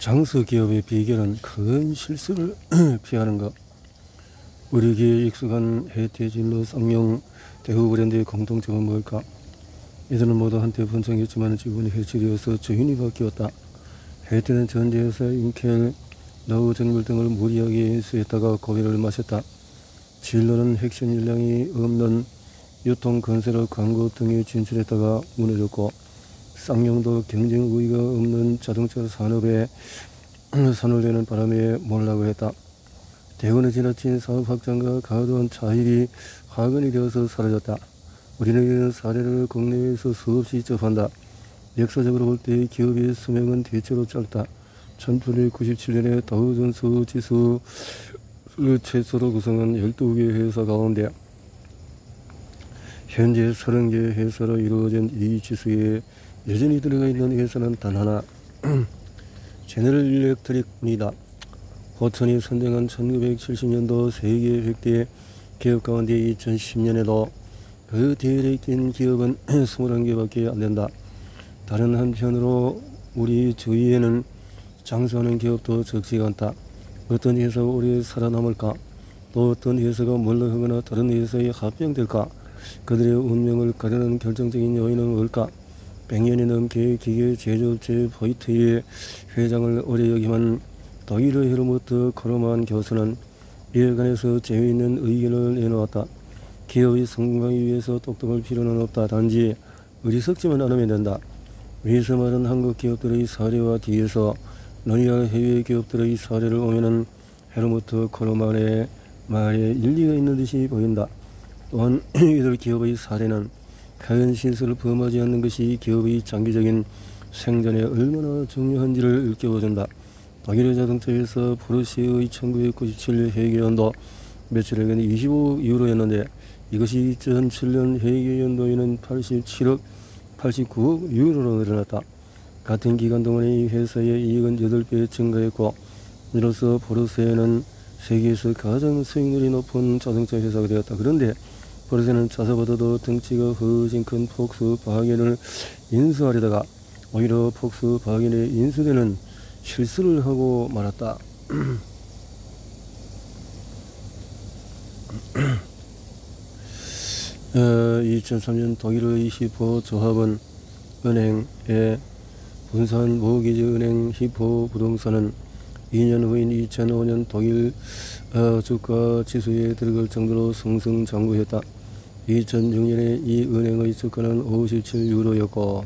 장서기업의 비결은 큰 실수를 피하는 것. 우리에게 익숙한 해태진로, 쌍용, 대우 브랜드의 공통점은 뭘까? 이들은 모두 한때 번창했지만 지금은 해체되어서 주인이 바뀌었다. 해태는 전제에서 인켈, 너우 정밀 등을 무리하게 인수했다가 고비를 마셨다. 진로는 핵심 일량이 없는 유통 건설업 광고 등에 진출했다가 무너졌고, 쌍용도 경쟁 우위가 없는 자동차 산업에 선을 내는 바람에 몰락을 했다. 대우는 지나친 사업 확장과 과도한 차입이 화근이 되어서 사라졌다. 우리는 이런 사례를 국내에서 수없이 접한다. 역사적으로 볼 때 기업의 수명은 대체로 짧다. 1897년에 다우존스 지수를 최초로 구성한 12개 회사 가운데 현재 30개 회사로 이루어진 이 지수에 여전히 들어가 있는 회사는 단 하나, 제너럴 일렉트릭입니다. 호천이 선정한 1970년도 세계 100대 기업 가운데 2010년에도 그 뒤에 낀 기업은 21개밖에 안 된다. 다른 한편으로 우리 주위에는 장수하는 기업도 적지가 않다. 어떤 회사가 오래 살아남을까? 또 어떤 회사가 몰락하거나 다른 회사에 합병될까? 그들의 운명을 가르는 결정적인 요인은 뭘까? 100년이 넘게 기계 제조업체 보이트의 회장을 오래 역임한 독일의 헤르무트 코르만 교수는 이에 관해서 재미있는 의견을 내놓았다. 기업의 성공하기 위해서 똑똑할 필요는 없다. 단지 어리석지만 않으면 된다. 위에서 말한 한국 기업들의 사례와 뒤에서 논의할 해외 기업들의 사례를 보면은 헤르무트 코르만의 말에 일리가 있는 듯이 보인다. 또한 이들 기업의 사례는 큰 실수를 범하지 않는 것이 기업의 장기적인 생존에 얼마나 중요한지를 일깨워준다. 독일의 자동차 회사 포르쉐의 1997년 회계연도 매출액은 25유로였는데 이것이 2007년 회계연도에는 87억 89억 유로로 늘어났다. 같은 기간 동안에 이 회사의 이익은 8배 증가했고, 이로써 포르쉐는 세계에서 가장 수익률이 높은 자동차 회사가 되었다. 그런데 포르쉐는 자사보다도 덩치가 훨씬 큰 폭스바겐을 인수하려다가 오히려 폭스바겐에 인수되는 실수를 하고 말았다. 2003년 독일의 히포 조합원 은행의 분산 모기지 은행 히포 부동산은 2년 후인 2005년 독일 주가 지수에 들어갈 정도로 승승장구했다. 2006년에 이 은행의 주가는 57유로였고,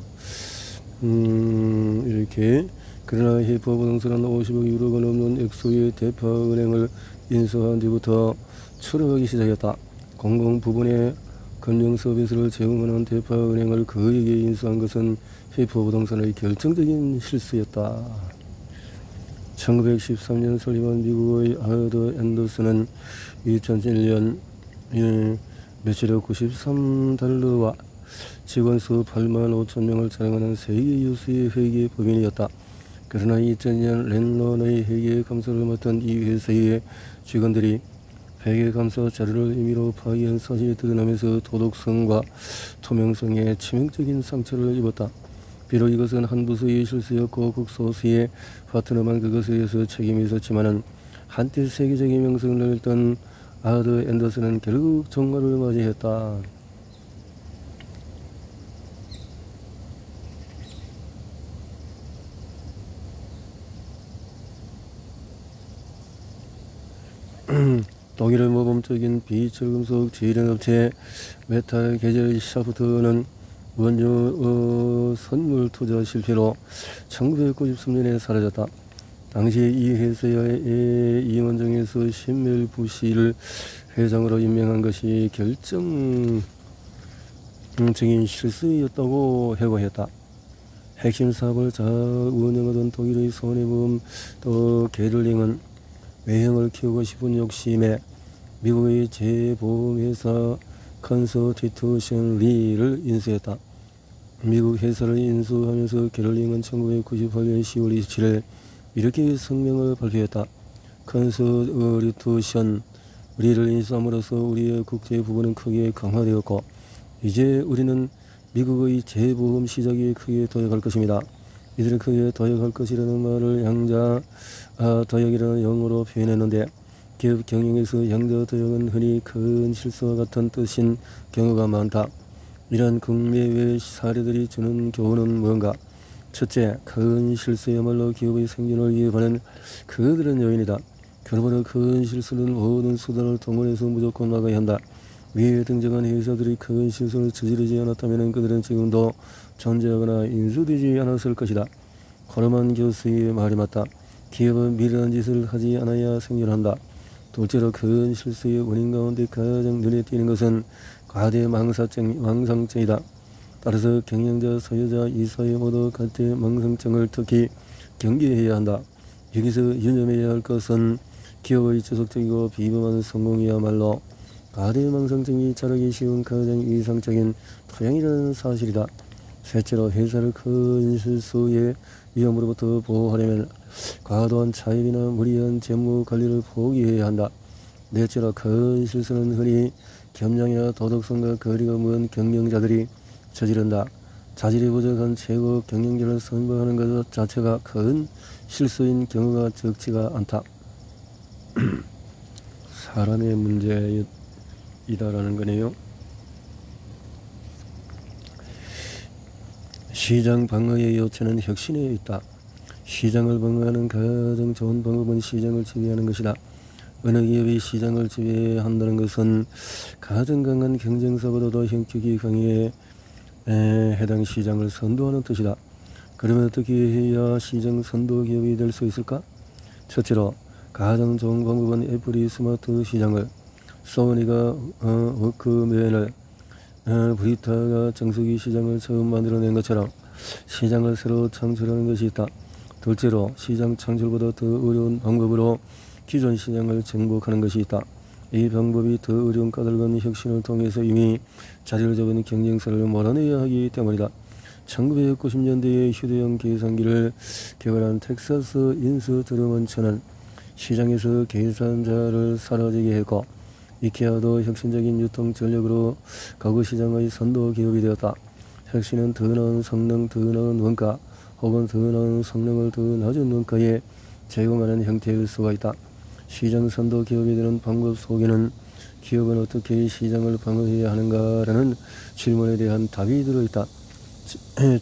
이렇게 그러나 히포 부동산은 50억 유로가 넘는 액수의 대표 은행을 인수한 뒤부터 추락하기 시작했다. 공공 부분의 금융 서비스를 제공하는 대표 은행을 그에게 인수한 것은 히포 부동산의 결정적인 실수였다. 1913년 설립한 미국의 아더 앤더슨은 2001년 매출액 93달러와 직원 수 8만 5천 명을 자랑하는 세계 유수의 회계 법인이었다. 그러나 2002년 랜런의 회계 감사를 맡은 이 회사의 직원들이 회계 감사 자료를 임의로 파기한 사실이 드러나면서 도덕성과 투명성에 치명적인 상처를 입었다. 비록 이것은 한 부서의 실수였고 극소수의 파트너만 그것에 의해서 책임이 있었지만은 한때 세계적인 명성을 내던 아더 앤더슨은 결국 종말을 맞이했다. 독일의 모범적인 비철금속 제련업체 메탈 게젤 샤프트는 원료 선물 투자 실패로 1993년에 사라졌다. 당시 이 회사의 임원장에서 신멜부시를 회장으로 임명한 것이 결정적인 실수였다고 회고했다. 핵심 사업을 잘 운영하던 독일의 손해보험 또 게를링은 외형을 키우고 싶은 욕심에 미국의 재보험회사 컨서티투션 리를 인수했다. 미국 회사를 인수하면서 게를링은 1998년 10월 27일 이렇게 성명을 발표했다. 컨서티투션 리를 인수함으로써 우리의 국제 부분은 크게 강화되었고, 이제 우리는 미국의 재보험 시장에 크게 도약할 것입니다. 이들은 그에 도역할 것이라는 말을 양자 도역이라는 영어로 표현했는데 기업 경영에서 양자 도역은 흔히 큰 실수와 같은 뜻인 경우가 많다. 이러한 국내외 사례들이 주는 교훈은 뭔가? 첫째, 큰 실수야말로 기업의 생존을 위협하는 그들은 요인이다. 그러므로 큰 실수는 모든 수단을 동원해서 무조건 막아야 한다. 위에 등장한 회사들이 큰 실수를 저지르지 않았다면 그들은 지금도 존재하거나 인수되지 않았을 것이다. 코르만 교수의 말이 맞다. 기업은 미련한 짓을 하지 않아야 생존한다. 둘째로 큰 실수의 원인 가운데 가장 눈에 띄는 것은 과대 망상증이다. 따라서 경영자, 소유자, 이사회 모두 과대 망상증을 특히 경계해야 한다. 여기서 유념해야 할 것은 기업의 지속적이고 비범한 성공이야말로 과대 망상증이 자라기 쉬운 가장 이상적인 토양이라는 사실이다. 셋째로 회사를 큰 실수의 위험으로부터 보호하려면 과도한 차입이나 무리한 재무 관리를 포기해야 한다. 넷째로 큰 실수는 흔히 겸양이나 도덕성과 거리가 먼 경영자들이 저지른다. 자질이 부족한 최고 경영자를 선발하는 것 자체가 큰 실수인 경우가 적지가 않다. 사람의 문제이다라는 거네요. 시장 방어의 요체는 혁신에 있다. 시장을 방어하는 가장 좋은 방법은 시장을 지배하는 것이다. 어느 기업이 시장을 지배한다는 것은 가장 강한 경쟁사보다도 형격이 강해 해당 시장을 선도하는 뜻이다. 그러면 어떻게 해야 시장 선도 기업이 될 수 있을까? 첫째로 가장 좋은 방법은 애플이 스마트 시장을, 소니가 워크맨을, 브리타가 정수기 시장을 처음 만들어낸 것처럼 시장을 새로 창출하는 것이 있다. 둘째로 시장 창출보다 더 어려운 방법으로 기존 시장을 정복하는 것이 있다. 이 방법이 더 어려운 까닭은 혁신을 통해서 이미 자리를 잡은 경쟁사를 몰아내야 하기 때문이다. 1990년대에 휴대용 계산기를 개발한 텍사스 인스트루먼트는 시장에서 계산자를 사라지게 했고, 이케아도 혁신적인 유통 전략으로 가구 시장의 선도 기업이 되었다. 혁신은 더 나은 성능, 더 나은 원가, 혹은 더 나은 성능을 더 낮은 원가에 제공하는 형태일 수가 있다. 시장 선도 기업이 되는 방법 속에는 기업은 어떻게 시장을 방어해야 하는가라는 질문에 대한 답이 들어있다.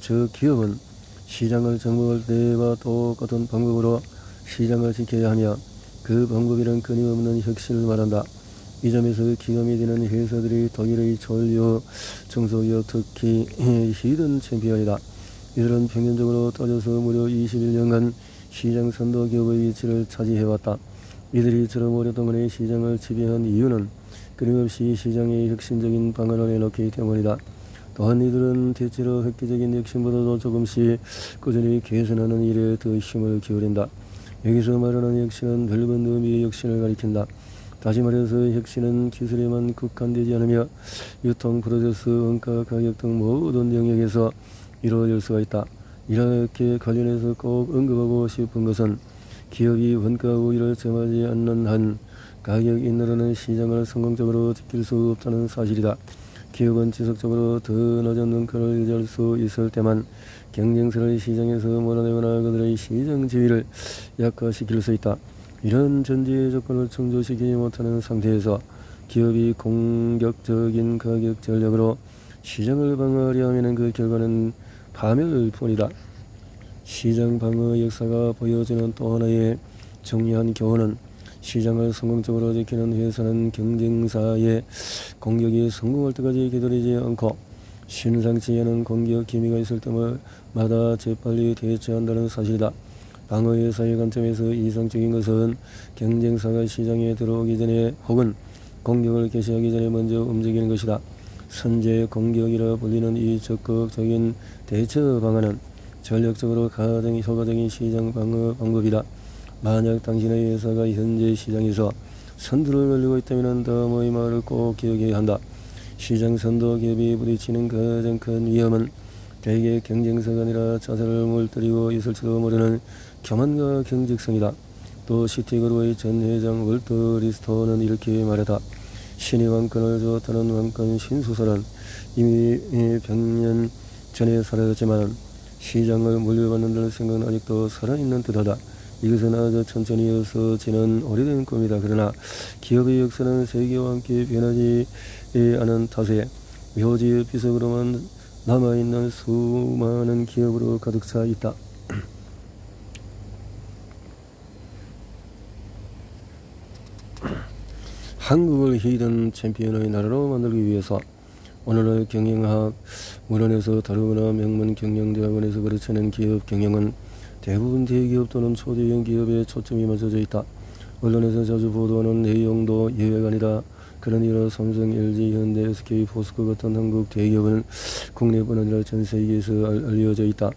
저 기업은 시장을 정복할 때와 똑같은 방법으로 시장을 지켜야 하며 그 방법이란 끊임없는 혁신을 말한다. 이 점에서 기업이 되는 회사들이 독일의 전류, 중소기업, 특히 히든 챔피언이다. 이들은 평균적으로 따져서 무려 21년간 시장 선도 기업의 위치를 차지해왔다. 이들이 이처럼 오랫동안 시장을 지배한 이유는 끊임없이 시장의 혁신적인 방안을 내놓기 때문이다. 또한 이들은 대체로 획기적인 혁신보다도 조금씩 꾸준히 개선하는 일에 더 힘을 기울인다. 여기서 말하는 혁신은 넓은 의미의 혁신을 가리킨다. 다시 말해서 혁신은 기술에만 국한되지 않으며 유통, 프로세스, 원가, 가격 등 모든 영역에서 이루어질 수가 있다. 이렇게 관련해서 꼭 언급하고 싶은 것은 기업이 원가 우위를 점하지 않는 한 가격 인하라는 시장을 성공적으로 지킬 수 없다는 사실이다. 기업은 지속적으로 더 낮은 원가를 유지할 수 있을 때만 경쟁사를 시장에서 몰아내거나 그들의 시장 지위를 약화시킬 수 있다. 이런 전제의 조건을 충족시키지 못하는 상태에서 기업이 공격적인 가격 전략으로 시장을 방어하려 하면 그 결과는 파멸일 뿐이다. 시장 방어 역사가 보여주는 또 하나의 중요한 교훈은 시장을 성공적으로 지키는 회사는 경쟁사의 공격이 성공할 때까지 기다리지 않고 심상치 않은 공격 기미가 있을 때마다 재빨리 대처한다는 사실이다. 방어회사의 관점에서 이상적인 것은 경쟁사가 시장에 들어오기 전에 혹은 공격을 개시하기 전에 먼저 움직이는 것이다. 선제 공격이라 불리는 이 적극적인 대처 방안은 전략적으로 가장 효과적인 시장 방어 방법이다. 만약 당신의 회사가 현재 시장에서 선두를 걸리고 있다면 다음의 말을 꼭 기억해야 한다. 시장 선도 기업이 부딪히는 가장 큰 위험은 대개 경쟁사가 아니라 자살을 물들이고 있을지도 모르는 교만과 경직성이다. 또 시티그룹의 전 회장 월터 리스토는 이렇게 말했다. 신이 왕권을 주었다는 왕권 신수설은 이미 100년 전에 사라졌지만 시장을 물려받는다는 생각은 아직도 살아있는 듯하다. 이것은 아주 천천히 이어서지는 오래된 꿈이다. 그러나 기업의 역사는 세계와 함께 변하지 않은 탓에 묘지의 비석으로만 남아있는 수많은 기업으로 가득 차 있다. 한국을 히든 챔피언의 나라로 만들기 위해서 오늘날 경영학 문헌에서 다루거나 명문 경영대학원에서 가르치는 기업 경영은 대부분 대기업 또는 초대형 기업에 초점이 맞춰져 있다. 언론에서 자주 보도하는 내용도 예외가 아니다. 그러니라 삼성, LG, 현대, SK, 포스코 같은 한국 대기업은 국내뿐 아니라 전 세계에서 알려져 있다.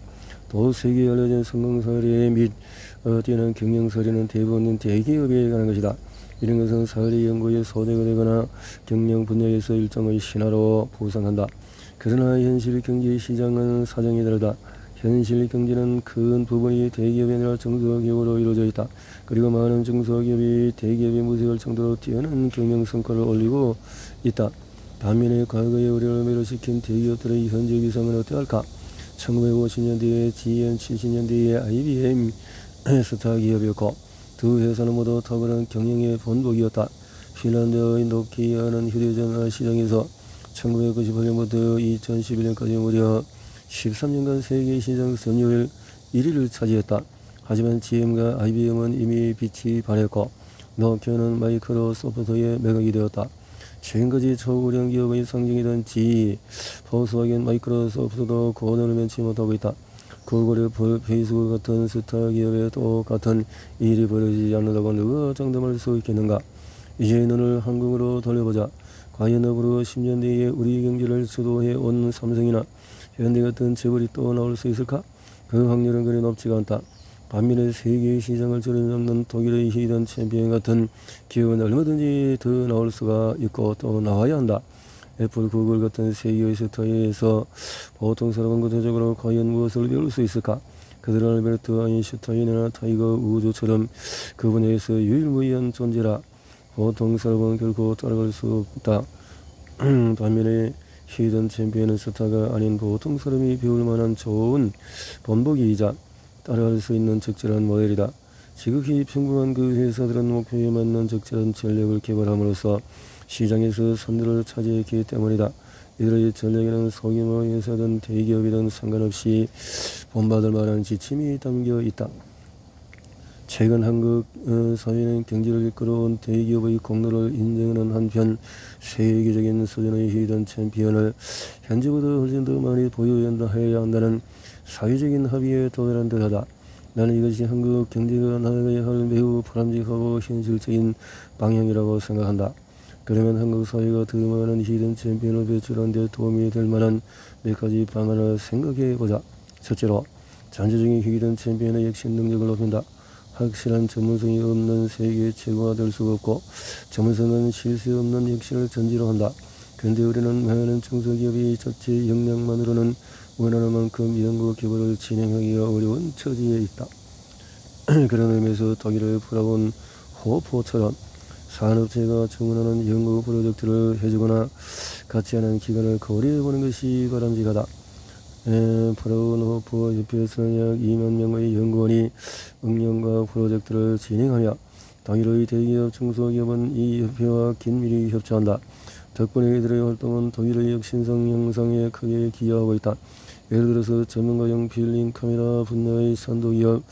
또 세계에 알려진 성공 사례 및 뛰어난 경영 사례는 대부분 대기업에 관한 것이다. 이런 것은 사회 연구의 소재가 되거나 경영 분야에서 일정의 신화로 부상한다. 그러나 현실 경제 시장은 사정이 다르다. 현실 경제는 큰 부분이 대기업이 아니라 중소기업으로 이루어져 있다. 그리고 많은 중소기업이 대기업에 무색할 정도로 뛰어난 경영 성과를 올리고 있다. 반면에 과거의 어려움을 매료시킨 대기업들의 현재 위상은 어떠할까? 1950년대에 GM, 70년대에 IBM 스타 기업이었고 두 회사는 모두 탁월한 경영의 본보기였다. 핀란드의 노키아는 휴대전화 시장에서 1998년부터 2011년까지 무려 13년간 세계 시장 점유율 1위를 차지했다. 하지만 GM과 IBM은 이미 빛이 발했고 노키아는 마이크로소프트에 매각이 되었다. 최근까지 초고령 기업의 상징이던 GE, 포스와겐, 마이크로소프트도 고전을 면치 못하고 있다. 구글, 애플, 페이스북 같은 스타 기업에 똑같은 일이 벌어지지 않는다고 누가 장담할 수 있겠는가? 이제 눈을 한국으로 돌려보자. 과연 앞으로 10년 뒤에 우리 경제를 주도해 온 삼성이나 현대 같은 재벌이 또 나올 수 있을까? 그 확률은 그리 높지가 않다. 반면에 세계 시장을 주름잡는 독일의 히든 챔피언 같은 기업은 얼마든지 더 나올 수가 있고 또 나와야 한다. 애플, 구글 같은 세계의 스타에서 보통 사람은 구체적으로 과연 무엇을 배울 수 있을까? 그들은 알베르트 아인슈타인이나 타이거 우즈처럼 그 분야에서 유일무이한 존재라 보통 사람은 결코 따라갈 수 없다. 반면에 히든 챔피언은 스타가 아닌 보통 사람이 배울 만한 좋은 본보기이자 따라갈 수 있는 적절한 모델이다. 지극히 평범한 그 회사들은 목표에 맞는 적절한 전략을 개발함으로써 시장에서 선두를 차지했기 때문이다. 이들의 전략에는 소규모 회사든 대기업이든 상관없이 본받을 만한 지침이 담겨 있다. 최근 한국 사회는 경제를 이끌어온 대기업의 공로를 인정하는 한편 세계적인 수준의 히든 챔피언을 현재보다 훨씬 더 많이 보유해야 한다는 사회적인 합의에 도달한 듯하다. 나는 이것이 한국 경제가 나아가야 할 매우 바람직하고 현실적인 방향이라고 생각한다. 그러면 한국 사회가 더 많은 히든 챔피언을 배출하는 데 도움이 될 만한 몇 가지 방안을 생각해 보자. 첫째로, 전체적인 히든 챔피언의 혁신 능력을 높인다. 확실한 전문성이 없는 세계 최고가 될 수가 없고 전문성은 쉴 수 없는 혁신을 전제로 한다. 그런데 우리는 많은 중소기업이 자체 역량만으로는 원하는 만큼 연구 개발을 진행하기가 어려운 처지에 있다. 그런 의미에서 독일의 브라운 호포처럼 산업체가 주문하는 연구 프로젝트를 해주거나 같이 하는 기간을 고려해보는 것이 바람직하다. 프라운호프 협회에서는 약 2만 명의 연구원이 응용과 프로젝트를 진행하며 당일의 대기업, 중소기업은 이 협회와 긴밀히 협조한다. 덕분에 이들의 활동은 독일의 혁신성 형성에 크게 기여하고 있다. 예를 들어서 전문가용 필름 카메라 분야의 선도기업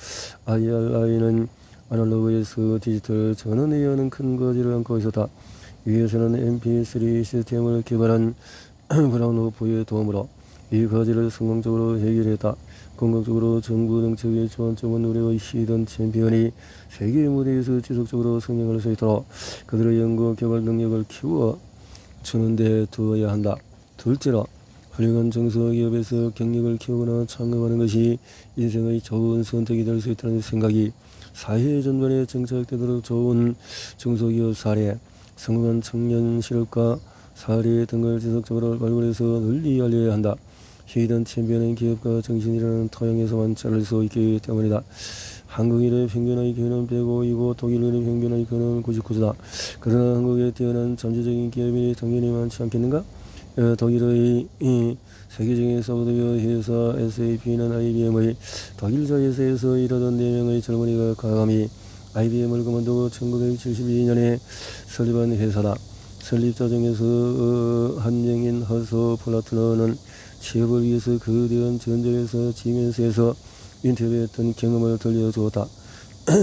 IRI는 아날로그에서 디지털 전환해야 하는 큰 과제를 안고 있었다. 이 회사는 MP3 시스템을 개발한 브라운호프의 도움으로 이 과제를 성공적으로 해결했다. 궁극적으로 정부 정책의 주안점은 우리의 히든 챔피언이 세계 무대에서 지속적으로 성장할 수 있도록 그들의 연구 개발 능력을 키워주는 데 두어야 한다. 둘째로, 훌륭한 중소기업에서 경력을 키우거나 창업하는 것이 인생의 좋은 선택이 될 수 있다는 생각이 사회 전반에 정착되도록 좋은 중소기업 사례, 성공한 청년 실업가 사례 등을 지속적으로 발굴해서 널리 알려야 한다. 히든 챔피언은 기업가 정신이라는 토양에서만 자랄 수 있기 때문이다. 한국인의 평균 IQ는 105이고 독일인의 평균 IQ는 99다. 그러나 한국에 뛰어난 잠재적인 기업이 당연히 많지 않겠는가? 독일의 세계적인 소프트웨어 회사 SAP는 IBM의 독일자 회사에서 일하던 4명의 젊은이가 과감히 IBM을 그만두고 1972년에 설립한 회사다. 설립자 중에서 한 명인 하서 플라트너는 취업을 위해서 거대한 전자회사 지멘스에서 인터뷰했던 경험을 들려주었다.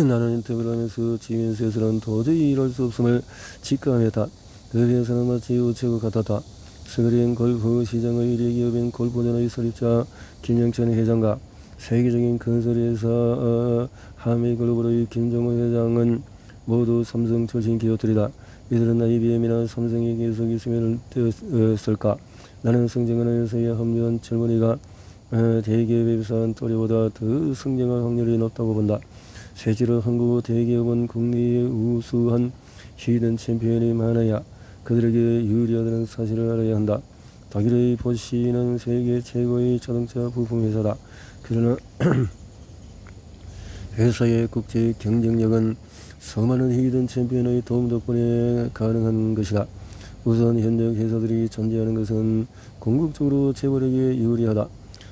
나는 인터뷰를 하면서 지멘스에서는 도저히 일할 수 없음을 직감했다. 그 회사는 마치 우체국 같았다. 스그린 골프 시장의 1위 기업인 골프전의 설립자 김영천 회장과 세계적인 건설회사 하미글로벌의 김정호 회장은 모두 삼성 출신 기업들이다. 이들은 IBM이나 삼성에 계속 있으면 되었을까? 나는 성장하는 회사에 합류한 젊은이가 대기업에 비싼 또래보다 더 성장할 확률이 높다고 본다. 실제로 한국 대기업은 국내에 우수한 히든 챔피언이 많아야 그들에게 유리하다는 사실을 알아야 한다. 독일의 보쉬는 세계 최고의 자동차 부품 회사다. 그러나 회사의 국제 경쟁력은 수많은 히든 챔피언의 도움 덕분에 가능한 것이다. 우선 현역 회사들이 존재하는 것은 궁극적으로 재벌에게 유리하다.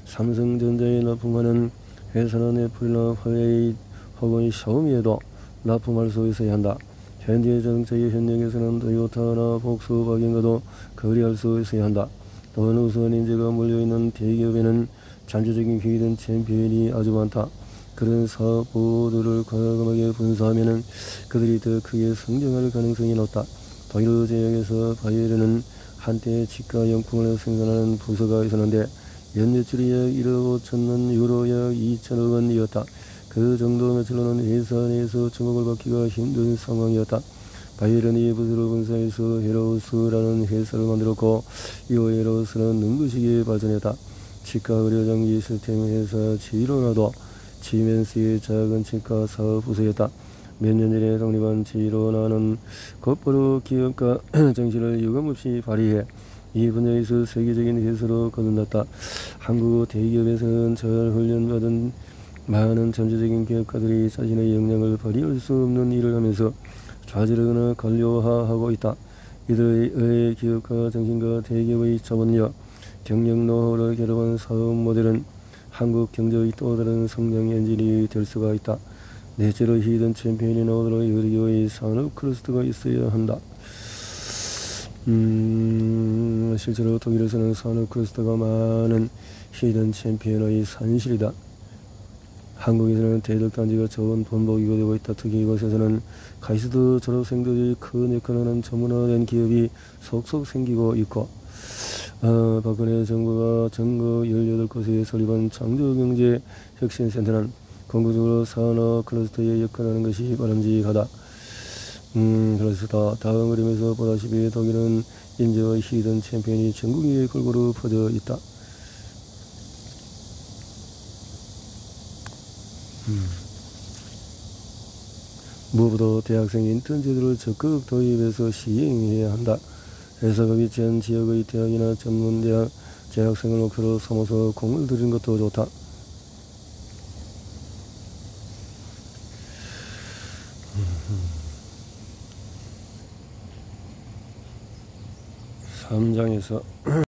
삼성전자에 납품하는 회사는 애플이나 화웨이 혹은 샤오미에도 납품할 수 있어야 한다. 현재 자동차의 현역에서는 토요타나 폭스바겐과도 거래할 수 있어야 한다. 또한 우수한 인재가 몰려있는 대기업에는 잠재적인 히든 챔피언이 아주 많다. 그런 사업부들을 과감하게 분사하면 그들이 더 크게 성장할 가능성이 높다. 독일 제약에서 바이에른은 한때 치과용품을 생산하는 부서가 있었는데 연매출이 약 1억 5천만 유로 약 2천억 원이었다. 그 정도 매출로는 회사 내에서 주목을 받기가 힘든 상황이었다. 바이에른이 부서를 분사해서 헤로스라는 회사를 만들었고 이후 헤로스는 눈부시게 발전했다. 치과 의료장비 시스템 회사 지로나도 지멘스의 작은 치과 사업 부서였다. 몇 년 전에 성립한 지로나는 곧바로 기업가 정신을 유감없이 발휘해 이 분야에서 세계적인 회사로 거듭났다. 한국 대기업에서는 잘 훈련받은 많은 잠재적인 기업가들이 자신의 역량을 발휘할 수 없는 일을 하면서 좌절하거나 관료화하고 있다. 이들의 기업가 정신과 대기업의 자본력, 경영 노하우를 결합한 사업 모델은 한국 경제의 또 다른 성장 엔진이 될 수가 있다. 넷째로 히든 챔피언이 나오도록 여기의 산업 클러스터가 있어야 한다. 실제로 독일에서는 산업 클러스터가 많은 히든 챔피언의 산실이다. 한국에서는 대덕단지가 좋은 본보기가 되고 있다. 특히 이곳에서는 가이스트 졸업생들이 큰 역할을 하는 전문화된 기업이 속속 생기고 있고 박근혜 정부가 전국 18곳에 설립한 창조경제혁신센터는 궁극적으로 산업 클러스터에 역할하는 것이 바람직하다. 그렇다. 다음 그림에서 보다시피 독일은 인재와 히든 챔피언이 전국에 골고루 퍼져 있다. 무엇보다 대학생 인턴 제도를 적극 도입해서 시행해야 한다. 회사가 위치한 지역의 대학이나 전문대학 재학생을 목표로 삼아서 공을 들이는 것도 좋다. 삼장에서